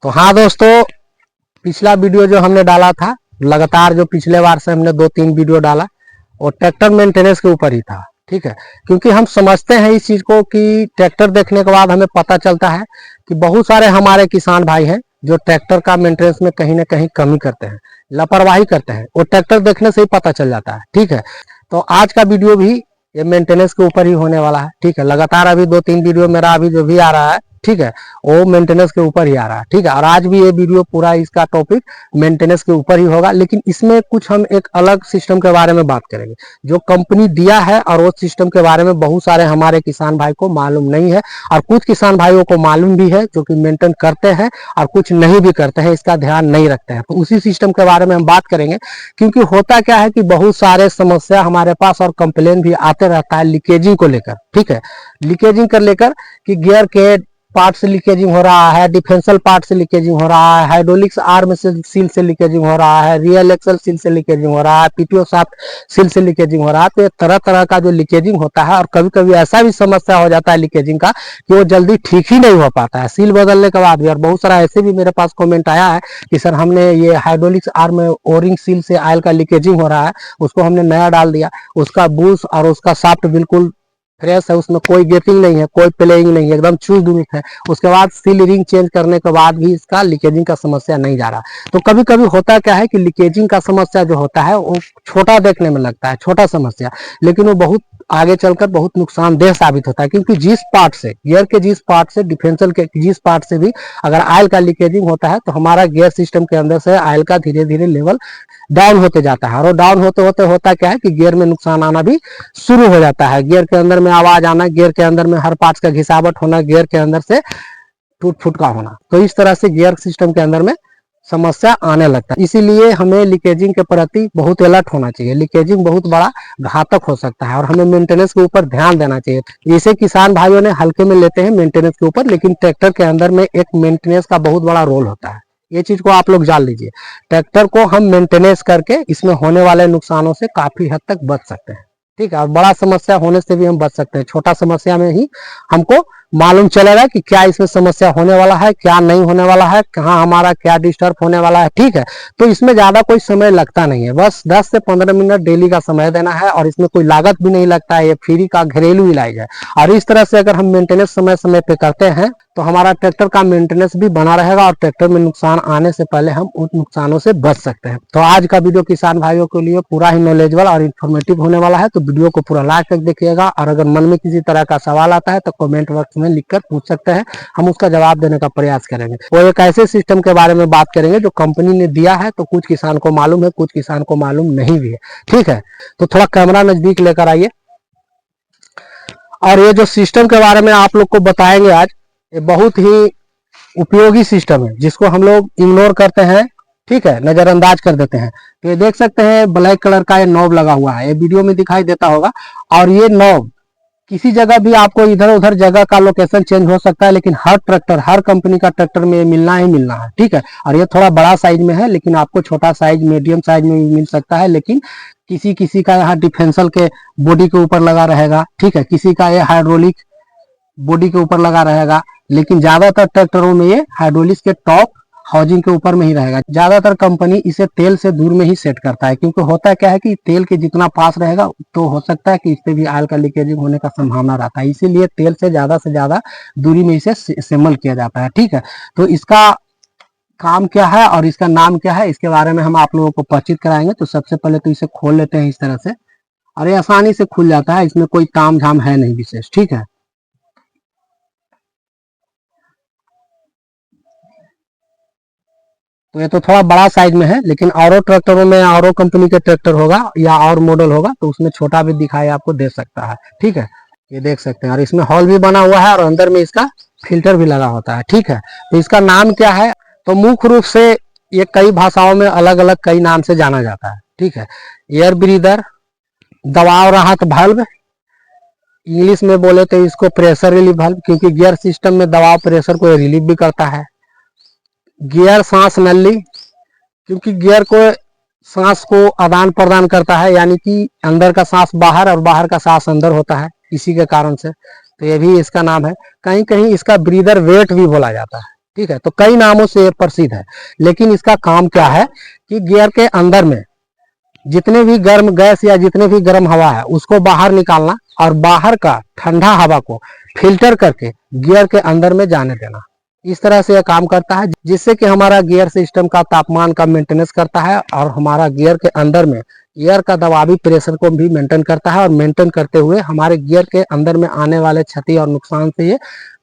तो हाँ दोस्तों, पिछला वीडियो जो हमने डाला था, लगातार जो पिछले बार से हमने 2-3 वीडियो डाला, वो ट्रैक्टर मेंटेनेंस के ऊपर ही था। ठीक है, क्योंकि हम समझते हैं इस चीज को कि ट्रैक्टर देखने के बाद हमें पता चलता है कि बहुत सारे हमारे किसान भाई हैं जो ट्रैक्टर का मेंटेनेंस में कहीं ना कहीं कमी करते हैं, लापरवाही करते हैं। वो ट्रैक्टर देखने से ही पता चल जाता है। ठीक है, तो आज का वीडियो भी ये मेंटेनेंस के ऊपर ही होने वाला है। ठीक है, लगातार अभी 2-3 वीडियो मेरा अभी जो भी आ रहा है, ठीक है, वो मेंटेनेंस के ऊपर ही आ रहा है। ठीक है, और आज भी ये वीडियो पूरा इसका टॉपिक मेंटेनेंस के ऊपर ही होगा, लेकिन इसमें कुछ हम एक अलग सिस्टम के बारे में बात करेंगे जो कंपनी दिया है, और वो सिस्टम के बारे में बहुत सारे हमारे किसान भाई को मालूम नहीं है, और कुछ किसान भाइयों को मालूम भी है जो कि मेंटेन करते हैं, और कुछ नहीं भी करते हैं, इसका ध्यान नहीं रखते हैं। तो उसी सिस्टम के बारे में हम बात करेंगे, क्योंकि होता क्या है कि बहुत सारे समस्या हमारे पास और कंप्लेन भी आते रहता है लीकेजिंग को लेकर। ठीक है, लीकेजिंग कर लेकर कि गियर के पार्ट से लीकेजिंग हो रहा है, डिफेंसल पार्ट से लीकेजिंग हो रहा है, हाइड्रोलिक्स आर्म से सील से लीकेजिंग हो रहा है, रियल एक्सल सील से लीकेजिंग हो रहा है, पीटीओ शाफ्ट सील से लीकेजिंग हो रहा है। तो ये तरह तरह का जो लीकेजिंग होता है, और कभी कभी ऐसा भी समस्या हो जाता है लीकेजिंग का कि वो जल्दी ठीक ही नहीं हो पाता है सील बदलने के बाद भी। और बहुत सारा ऐसे भी मेरे पास कमेंट आया है कि सर हमने ये हाइड्रोलिक्स आर्म ओरिंग सील से ऑयल का लीकेजिंग हो रहा है, उसको हमने नया डाल दिया, उसका बूस और उसका शाफ्ट बिल्कुल फ्रेश है, उसमें कोई गेपिंग नहीं है, कोई प्लेइंग नहीं है, एकदम चूज दुरुस्त है। उसके बाद सील रिंग चेंज करने के बाद भी इसका लीकेजिंग का समस्या नहीं जा रहा। तो कभी कभी होता क्या है कि लीकेजिंग का समस्या जो होता है वो छोटा देखने में लगता है, छोटा समस्या, लेकिन वो बहुत आगे चलकर बहुत नुकसानदेह साबित होता है। क्योंकि जिस पार्ट से गियर के जिस पार्ट से डिफरेंशियल के जिस पार्ट से भी अगर ऑयल का लीकेजिंग होता है, तो हमारा गियर सिस्टम के अंदर से ऑयल का धीरे धीरे लेवल डाउन होते जाता है, और वो डाउन होते होते होता क्या है कि गियर में नुकसान आना भी शुरू हो जाता है। गियर के अंदर में आवाज आना, गियर के अंदर में हर पार्ट्स का घिसावट होना, गियर के अंदर से टूट फूट का होना। तो इस तरह से गियर सिस्टम के अंदर में समस्या आने लगता है। इसीलिए हमें लीकेजिंग के प्रति बहुत अलर्ट होना चाहिए। लीकेजिंग बहुत बड़ा घातक हो सकता है, और हमें मेंटेनेंस के ऊपर ध्यान देना चाहिए। जैसे किसान भाइयों ने हल्के में लेते हैं मेंटेनेंस के ऊपर, लेकिन ट्रैक्टर के अंदर में एक मेंटेनेंस का बहुत बड़ा रोल होता है। ये चीज को आप लोग जान लीजिए। ट्रैक्टर को हम मेंटेनेंस करके इसमें होने वाले नुकसानों से काफी हद तक बच सकते हैं। ठीक है, और बड़ा समस्या होने से भी हम बच सकते हैं। छोटा समस्या में ही हमको मालूम चलेगा कि क्या इसमें समस्या होने वाला है, क्या नहीं होने वाला है, कहाँ हमारा क्या डिस्टर्ब होने वाला है। ठीक है, तो इसमें ज्यादा कोई समय लगता नहीं है, बस 10 से 15 मिनट डेली का समय देना है, और इसमें कोई लागत भी नहीं लगता है। ये फ्री का घरेलू इलाज है, और इस तरह से अगर हम मेंटेनेंस समय समय पे करते हैं तो हमारा ट्रैक्टर का मेंटेनेंस भी बना रहेगा, और ट्रैक्टर में नुकसान आने से पहले हम उन नुकसानों से बच सकते हैं। तो आज का वीडियो किसान भाइयों के लिए पूरा ही नॉलेजेबल और इन्फॉर्मेटिव होने वाला है। तो वीडियो को पूरा लास्ट तक देखिएगा, और अगर मन में किसी तरह का सवाल आता है तो कमेंट बॉक्स में लिखकर पूछ सकते हैं, हम उसका जवाब देने का प्रयास करेंगे। वो एक ऐसे सिस्टम के बारे में बात करेंगे जो कंपनी ने दिया है, तो कुछ किसान को मालूम है, कुछ किसान को मालूम नहीं भी है। ठीक है, तो थोड़ा कैमरा नजदीक लेकर आइए, और ये जो सिस्टम के बारे में आप लोग को बताएंगे आज, ये बहुत ही उपयोगी सिस्टम है जिसको हम लोग इग्नोर करते हैं। ठीक है, नजरअंदाज कर देते हैं। तो ये देख सकते हैं ब्लैक कलर का ये नॉब लगा हुआ है, ये वीडियो में दिखाई देता होगा। और ये नॉब किसी जगह भी आपको इधर उधर जगह का लोकेशन चेंज हो सकता है, लेकिन हर ट्रैक्टर, हर कंपनी का ट्रैक्टर में मिलना ही मिलना है। ठीक है, और ये थोड़ा बड़ा साइज में है, लेकिन आपको छोटा साइज, मीडियम साइज में भी मिल सकता है। लेकिन किसी किसी का यहाँ डिफेंसल के बॉडी के ऊपर लगा रहेगा। ठीक है, किसी का ये हाइड्रोलिक बॉडी के ऊपर लगा रहेगा, लेकिन ज्यादातर ट्रैक्टरों में ये हाइड्रोलिक्स के टॉप हाउसिंग के ऊपर में ही रहेगा। ज्यादातर कंपनी इसे तेल से दूर में ही सेट करता है, क्योंकि होता क्या है कि तेल के जितना पास रहेगा तो हो सकता है कि इससे भी ऑयल का लीकेजिंग होने का संभावना रहता है। इसीलिए तेल से ज्यादा दूरी में इसे असेंबल किया जाता है। ठीक है, तो इसका काम क्या है और इसका नाम क्या है, इसके बारे में हम आप लोगों को परिचित कराएंगे। तो सबसे पहले तो इसे खोल लेते हैं इस तरह से, और ये आसानी से खुल जाता है, इसमें कोई ताम झाम है नहीं विशेष। ठीक है, तो ये तो थोड़ा बड़ा साइज में है, लेकिन औरों ट्रैक्टरों में, औरों कंपनी के ट्रैक्टर होगा या और मॉडल होगा तो उसमें छोटा भी दिखाई आपको दे सकता है। ठीक है, ये देख सकते हैं, और इसमें हॉल भी बना हुआ है, और अंदर में इसका फिल्टर भी लगा होता है। ठीक है, तो इसका नाम क्या है, तो मुख्य रूप से ये कई भाषाओं में अलग अलग कई नाम से जाना जाता है। ठीक है, एयर ब्रीदर, दबाव राहत वाल्व, इंग्लिश में बोले तो इसको प्रेशर रिलीफ वाल्व, क्योंकि गियर सिस्टम में दबाव प्रेशर को रिलीफ भी करता है। गियर सांस नली, क्योंकि गियर को सांस को आदान प्रदान करता है, यानी कि अंदर का सांस बाहर और बाहर का सांस अंदर होता है, इसी के कारण से, तो ये भी इसका नाम है। कहीं कहीं इसका ब्रीदर वेट भी बोला जाता है। ठीक है, तो कई नामों से ये प्रसिद्ध है। लेकिन इसका काम क्या है कि गियर के अंदर में जितने भी गर्म गैस या जितने भी गर्म हवा है उसको बाहर निकालना और बाहर का ठंडा हवा को फिल्टर करके गियर के अंदर में जाने देना। इस तरह से यह काम करता है, जिससे कि हमारा गियर सिस्टम का तापमान का मेंटेनेंस करता है और हमारा गियर के अंदर में एयर का दबावी प्रेशर को भी मेंटेन करता है, और मेंटेन करते हुए हमारे गियर के अंदर में आने वाले क्षति और नुकसान से ये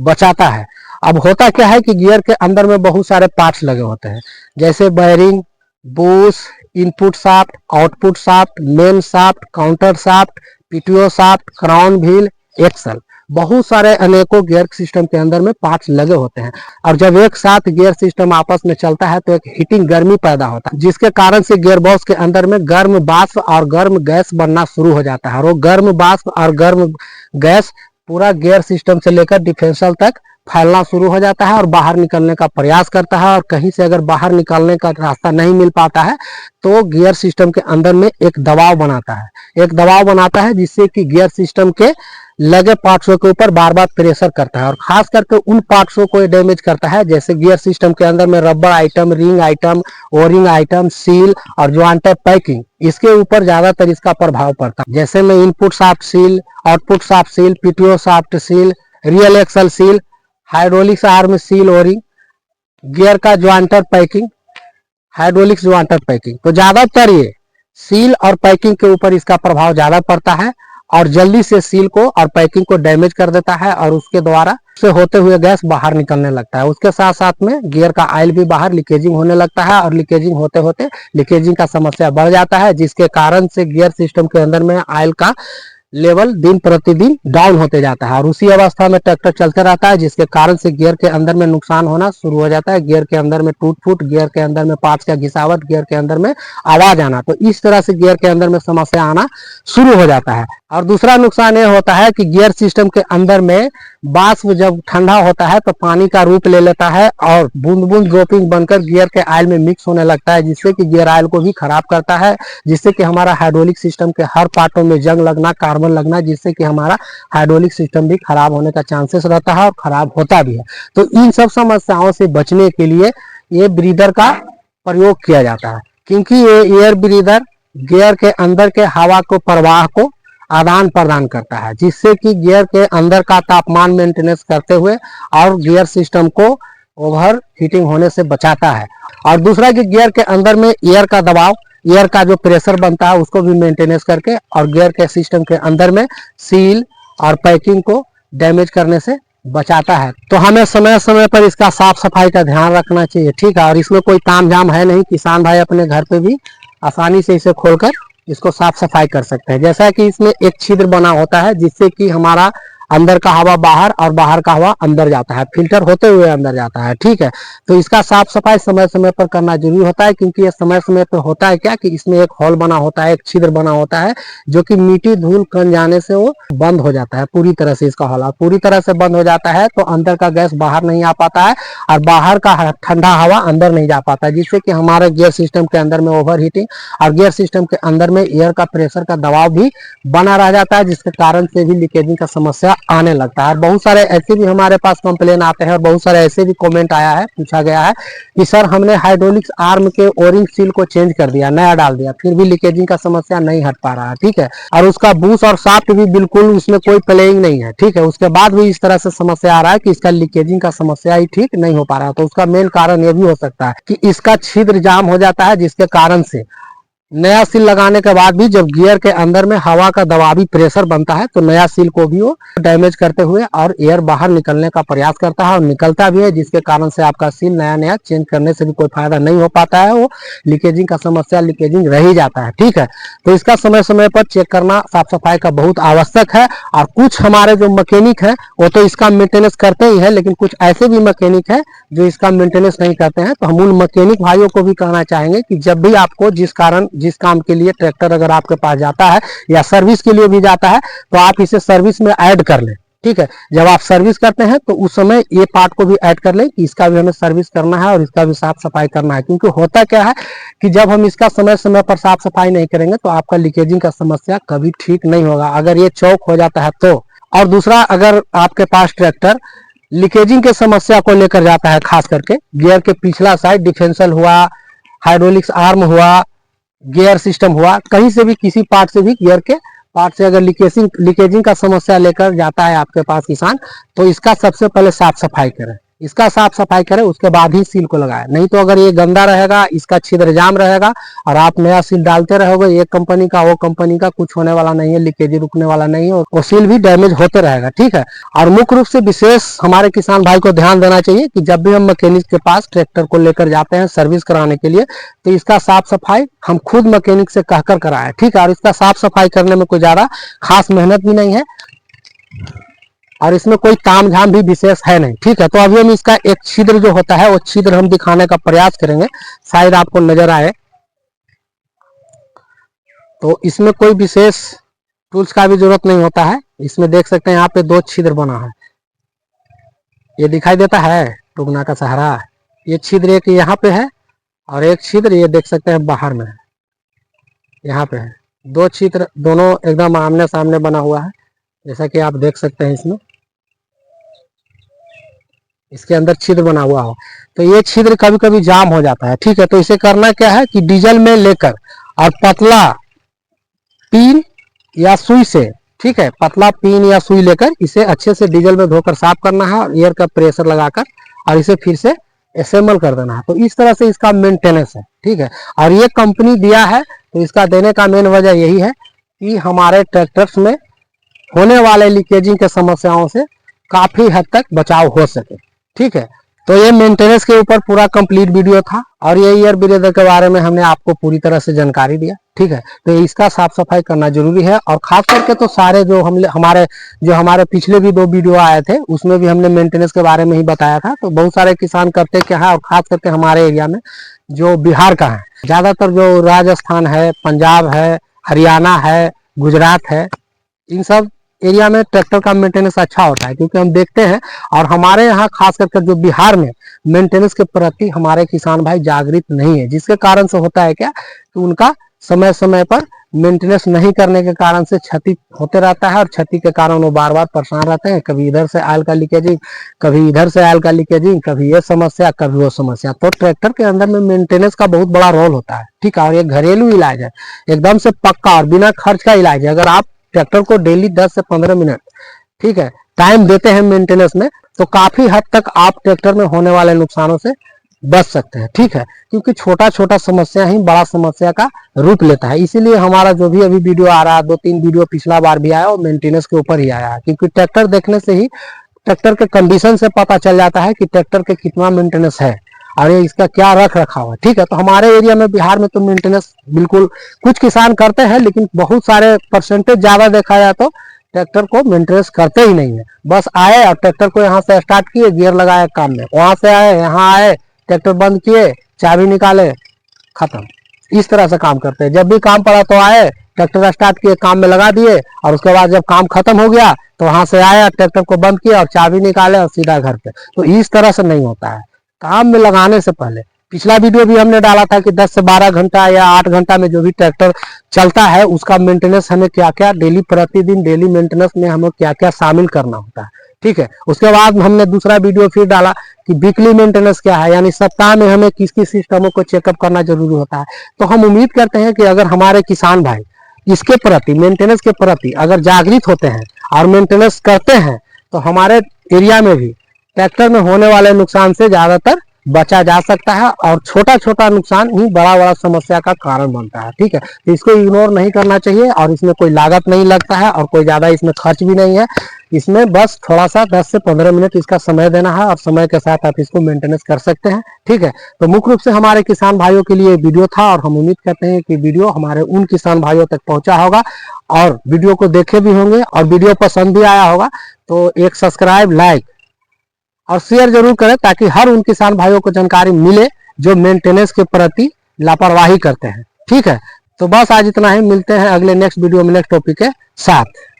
बचाता है। अब होता क्या है कि गियर के अंदर में बहुत सारे पार्ट्स लगे होते हैं, जैसे bearing, bush, input shaft, output shaft, main shaft, counter shaft, PTO shaft, crown wheel, axle. बहुत सारे अनेकों गियर सिस्टम के अंदर में पार्ट्स लगे होते हैं, और जब एक साथ गियर सिस्टम आपस में चलता है तो एक हीटिंग गर्मी पैदा होता है, जिसके कारण से गियर बॉक्स के अंदर में गर्म वाष्प और गर्म गैस बनना शुरू हो जाता है। और वो गर्म वाष्प और गर्म गैस पूरा गियर सिस्टम से लेकर डिफेंसल तक फैलना शुरू हो जाता है और बाहर निकलने का प्रयास करता है। और कहीं से अगर बाहर निकलने का रास्ता नहीं मिल पाता है तो गियर सिस्टम के अंदर में एक दबाव बनाता है, जिससे कि गियर सिस्टम के लगे पार्ट्सों के ऊपर बार बार प्रेशर करता है, और खास करके उन पार्ट्सों को डैमेज करता है, जैसे गियर सिस्टम के अंदर में rubber item, ring item, O-ring item, seal और ज्वाइंटर पैकिंग, इसके ऊपर ज्यादातर इसका प्रभाव पड़ता है। जैसे में input shaft seal, output shaft seal, PTO shaft seal, rear axle seal, hydraulics arm seal, O ring, gear का jointer packing, hydraulics jointer packing, तो ज्यादातर ये सील और पैकिंग के ऊपर इसका प्रभाव ज्यादा पड़ता है, और जल्दी से सील को और पैकिंग को डैमेज कर देता है, और उसके द्वारा से होते हुए गैस बाहर निकलने लगता है। उसके साथ साथ में गियर का ऑयल भी बाहर लीकेजिंग होने लगता है, और लीकेजिंग होते होते लीकेजिंग का समस्या बढ़ जाता है, जिसके कारण से गियर सिस्टम के अंदर में ऑयल का लेवल दिन प्रतिदिन डाउन होते जाता है, और उसी अवस्था में ट्रैक्टर चलते रहता है, जिसके कारण से गियर के अंदर में नुकसान होना शुरू हो जाता है। गियर के अंदर में टूट फूट, गियर के अंदर में पार्ट्स का घिसावट, गियर के अंदर में आवाज आना, तो इस तरह से गियर के अंदर में समस्या आना शुरू हो जाता है। और दूसरा नुकसान यह होता है कि गियर सिस्टम के अंदर में वाष्प जब ठंडा होता है तो पानी का रूप ले लेता है और बूंद बूंद ड्रॉपिंग बनकर गियर के ऑयल में मिक्स होने लगता है, जिससे कि गियर ऑयल को भी खराब करता है, जिससे कि हमारा हाइड्रोलिक सिस्टम के हर पार्टों में जंग लगना, कार्बन लगना, जिससे कि हमारा हाइड्रोलिक सिस्टम भी खराब होने का चांसेस रहता है और खराब होता भी है। तो इन सब समस्याओं से बचने के लिए ये ब्रीदर का प्रयोग किया जाता है, क्योंकि ये एयर ब्रीदर गियर के अंदर के हवा को प्रवाह को आदान प्रदान करता है, जिससे कि गियर के अंदर का तापमान मेंटेनेंस करते हुए और गियर सिस्टम को ओवर हीटिंग होने से बचाता है। और दूसरा कि गियर के अंदर में एयर का दबाव, एयर का जो प्रेशर बनता है उसको भी मेंटेनेंस करके और गियर के सिस्टम के अंदर में सील और पैकिंग को डैमेज करने से बचाता है। तो हमें समय समय पर इसका साफ सफाई का ध्यान रखना चाहिए, ठीक है। और इसमें कोई ताम झाम है नहीं, किसान भाई अपने घर पे भी आसानी से इसे खोलकर इसको साफ सफाई कर सकते हैं। जैसा कि इसमें एक छिद्र बना होता है, जिससे कि हमारा अंदर का हवा बाहर और बाहर का हवा अंदर जाता है, फिल्टर होते हुए अंदर जाता है, ठीक है। तो इसका साफ सफाई समय समय पर करना जरूरी होता है, क्योंकि ये समय समय पर होता है क्या कि इसमें एक होल बना होता है, एक छिद्र बना होता है, जो कि मिट्टी धूल कण जाने से वो बंद हो जाता है पूरी तरह से। इसका होल पूरी तरह से बंद हो जाता है तो अंदर का गैस बाहर नहीं आ पाता है और बाहर का ठंडा हवा अंदर नहीं जा पाता है, जिससे कि हमारे गियर सिस्टम के अंदर में ओवर हीटिंग और गियर सिस्टम के अंदर में एयर का प्रेशर का दबाव भी बना रह जाता है, जिसके कारण से भी लीकेजिंग का समस्या आने लगता है। बहुत सारे ऐसे भी हमारे पास कंप्लेन आते हैं और बहुत सारे ऐसे भी कमेंट आया है, पूछा गया है कि सर हमने हाइड्रोलिक्स आर्म के ओरिंग सील को चेंज कर दिया, नया डाल दिया, फिर भी लीकेजिंग का समस्या नहीं हट पा रहा है, ठीक है। और उसका बूश और शाफ्ट भी बिल्कुल उसमें कोई प्लेइंग नहीं है, ठीक है। उसके बाद भी इस तरह से समस्या आ रहा है कि इसका लीकेजिंग का समस्या ही ठीक नहीं हो पा रहा है। तो उसका मेन कारण यह भी हो सकता है कि इसका छिद्र जाम हो जाता है, जिसके कारण से नया सील लगाने के बाद भी जब गियर के अंदर में हवा का दबावी प्रेशर बनता है तो नया सील को भी वो डैमेज करते हुए और एयर बाहर निकलने का प्रयास करता है और निकलता भी है, जिसके कारण से आपका सील नया नया चेंज करने से भी कोई फायदा नहीं हो पाता है, वो लीकेजिंग का समस्या लीकेजिंग रह ही जाता है, ठीक है। तो इसका समय समय पर चेक करना साफ सफाई का बहुत आवश्यक है। और कुछ हमारे जो मैकेनिक है वो तो इसका मेंटेनेंस करते ही है, लेकिन कुछ ऐसे भी मैकेनिक है जो इसका मेंटेनेंस नहीं करते हैं। तो हम उन मैकेनिक भाइयों को भी कहना चाहेंगे कि जब भी आपको जिस काम के लिए ट्रैक्टर अगर आपके पास जाता है या सर्विस के लिए भी जाता है तो आप इसे सर्विस में ऐड कर लें, ठीक है। जब आप सर्विस करते हैं तो उस समय ये पार्ट को भी ऐड कर लें कि इसका भी हमें सर्विस करना है और इसका भी साफ सफाई करना है, क्योंकि होता क्या है कि जब हम इसका समय समय पर साफ सफाई नहीं करेंगे तो आपका लीकेजिंग का समस्या कभी ठीक नहीं होगा, अगर ये चौक हो जाता है तो। और दूसरा, अगर आपके पास ट्रैक्टर लीकेजिंग के समस्या को लेकर जाता है, खास करके गियर के पिछला साइड डिफेंसल हुआ, हाइड्रोलिक्स आर्म हुआ, गियर सिस्टम हुआ, कहीं से भी किसी पार्ट से भी गियर के पार्ट से अगर लीकेजिंग का समस्या लेकर जाता है आपके पास किसान, तो इसका सबसे पहले साफ सफाई करें। इसका साफ सफाई करें, उसके बाद ही सील को लगाएं। नहीं तो अगर ये गंदा रहेगा, इसका छिद्र जाम रहेगा और आप नया सील डालते रहोगे, एक कंपनी का वो कंपनी का, कुछ होने वाला नहीं है, लीकेज रुकने वाला नहीं है, और वो सील भी डैमेज होते रहेगा। ठीक है। और मुख्य रूप से विशेष हमारे किसान भाई को ध्यान देना चाहिए कि जब भी हम मैकेनिक के पास ट्रैक्टर को लेकर जाते हैं सर्विस कराने के लिए, तो इसका साफ सफाई हम खुद मैकेनिक से कहकर कराएं। ठीक है। और इसका साफ सफाई करने में कोई ज्यादा खास मेहनत भी नहीं है और इसमें कोई ताम झाम भी विशेष है नहीं। ठीक है। तो अभी हम इसका एक छिद्र जो होता है वो छिद्र हम दिखाने का प्रयास करेंगे, शायद आपको नजर आए। तो इसमें कोई विशेष टूल्स का भी जरूरत नहीं होता है। इसमें देख सकते हैं यहाँ पे 2 छिद्र बना है, ये दिखाई देता है टुकना का सहारा। ये छिद्र एक यहाँ पे है और एक छिद्र ये देख सकते हैं बाहर में है, यहाँ पे है। 2 छिद्र दोनों एकदम आमने सामने बना हुआ है, जैसा कि आप देख सकते हैं। इसमें इसके अंदर छिद्र बना हुआ हो, तो ये छिद्र कभी कभी जाम हो जाता है। ठीक है। तो इसे करना क्या है कि डीजल में लेकर और पतला पिन या सुई से, ठीक है, पतला पिन या सुई लेकर इसे अच्छे से डीजल में धोकर साफ करना है और एयर का प्रेशर लगाकर और इसे फिर से असेंबल कर देना है। तो इस तरह से इसका मेंटेनेंस है। ठीक है। और ये कंपनी दिया है, तो इसका देने का मेन वजह यही है कि हमारे ट्रैक्टर्स में होने वाले लीकेजिंग के समस्याओं से काफी हद तक बचाव हो सके। ठीक है। तो ये मेंटेनेंस के ऊपर पूरा कंप्लीट वीडियो था और ये एयर ब्रेदर के बारे में हमने आपको पूरी तरह से जानकारी दिया। ठीक है। तो इसका साफ सफाई करना जरूरी है और खास करके तो सारे जो हमारे पिछले भी 2 वीडियो आए थे उसमें भी हमने मेंटेनेंस के बारे में ही बताया था। तो बहुत सारे किसान करते क्या है, और खास करके हमारे एरिया में जो बिहार का है, ज्यादातर जो राजस्थान है, पंजाब है, हरियाणा है, गुजरात है, इन सब एरिया में ट्रैक्टर का मेंटेनेंस अच्छा होता है, क्योंकि हम देखते हैं। और हमारे यहाँ खास करके जो बिहार में मेंटेनेंस के प्रति हमारे किसान भाई जागृत नहीं है, जिसके कारण से होता है क्या कि उनका समय समय पर मेंटेनेंस नहीं करने के कारण से क्षति होते रहता है और क्षति के कारण वो बार बार परेशान रहते हैं। कभी इधर से ऑयल का लीकेजिंग, कभी इधर से ऑयल का लीकेजिंग, कभी ये समस्या, कभी वो समस्या। तो ट्रैक्टर के अंदर में मेंटेनेंस का बहुत बड़ा रोल होता है। ठीक है। और ये घरेलू इलाज है, एकदम से पक्का और बिना खर्च का इलाज है। अगर आप ट्रैक्टर को डेली 10 से 15 मिनट, ठीक है, टाइम देते हैं मेंटेनेंस में, तो काफी हद तक आप ट्रैक्टर में होने वाले नुकसानों से बच सकते हैं। ठीक है। क्योंकि छोटा छोटा समस्या ही बड़ा समस्या का रूप लेता है। इसीलिए हमारा जो भी अभी वीडियो आ रहा है, 2-3 वीडियो पिछला बार भी आया, और मेंटेनेंस के ऊपर ही आया है। क्योंकि ट्रैक्टर देखने से ही ट्रैक्टर के कंडीशन से पता चल जाता है कि ट्रैक्टर के कितना मेंटेनेंस है और ये इसका क्या रख रखाव है। ठीक है। तो हमारे एरिया में बिहार में तो मेंटेनेंस बिल्कुल कुछ किसान करते हैं, लेकिन बहुत सारे परसेंटेज ज्यादा देखा जाए तो ट्रैक्टर को मेंटेनेंस करते ही नहीं है। बस आए और ट्रैक्टर को यहाँ से स्टार्ट किए, गियर लगाए, काम में, वहां से आए, यहाँ आए, ट्रैक्टर बंद किए, चाबी निकाले, खत्म। इस तरह से काम करते हैं। जब भी काम पड़ा तो आए, ट्रैक्टर स्टार्ट किए, काम में लगा दिए, और उसके बाद जब काम खत्म हो गया तो वहां से आया, ट्रैक्टर को बंद किया और चाबी निकाले और सीधा घर पे। तो इस तरह से नहीं होता है। काम में लगाने से पहले पिछला वीडियो भी हमने डाला था कि 10 से 12 घंटा या 8 घंटा में जो भी ट्रैक्टर चलता है उसका मेंटेनेंस हमें क्या क्या डेली, प्रतिदिन डेली मेंटेनेंस में हमें क्या क्या शामिल करना होता है। ठीक है। उसके बाद हमने दूसरा वीडियो फिर डाला कि वीकली मेंटेनेंस क्या है, यानी सप्ताह में हमें किस किस सिस्टमों को चेकअप करना जरूरी होता है। तो हम उम्मीद करते हैं कि अगर हमारे किसान भाई इसके प्रति, मेंटेनेंस के प्रति अगर जागृत होते हैं और मेंटेनेंस करते हैं, तो हमारे एरिया में भी ट्रैक्टर में होने वाले नुकसान से ज्यादातर बचा जा सकता है और छोटा छोटा नुकसान ही बड़ा बड़ा समस्या का कारण बनता है। ठीक है। तो इसको इग्नोर नहीं करना चाहिए और इसमें कोई लागत नहीं लगता है और कोई ज्यादा इसमें खर्च भी नहीं है। इसमें बस थोड़ा सा 10 से 15 मिनट इसका समय देना है और समय के साथ आप इसको मेंटेनेंस कर सकते हैं। ठीक है। तो मुख्य रूप से हमारे किसान भाइयों के लिए वीडियो था और हम उम्मीद करते हैं कि वीडियो हमारे उन किसान भाइयों तक पहुंचा होगा और वीडियो को देखे भी होंगे और वीडियो पसंद भी आया होगा। तो एक सब्सक्राइब, लाइक और शेयर जरूर करें ताकि हर उन किसान भाइयों को जानकारी मिले जो मेंटेनेंस के प्रति लापरवाही करते हैं। ठीक है। तो बस आज इतना ही, मिलते हैं अगले नेक्स्ट वीडियो में नेक्स्ट टॉपिक के साथ।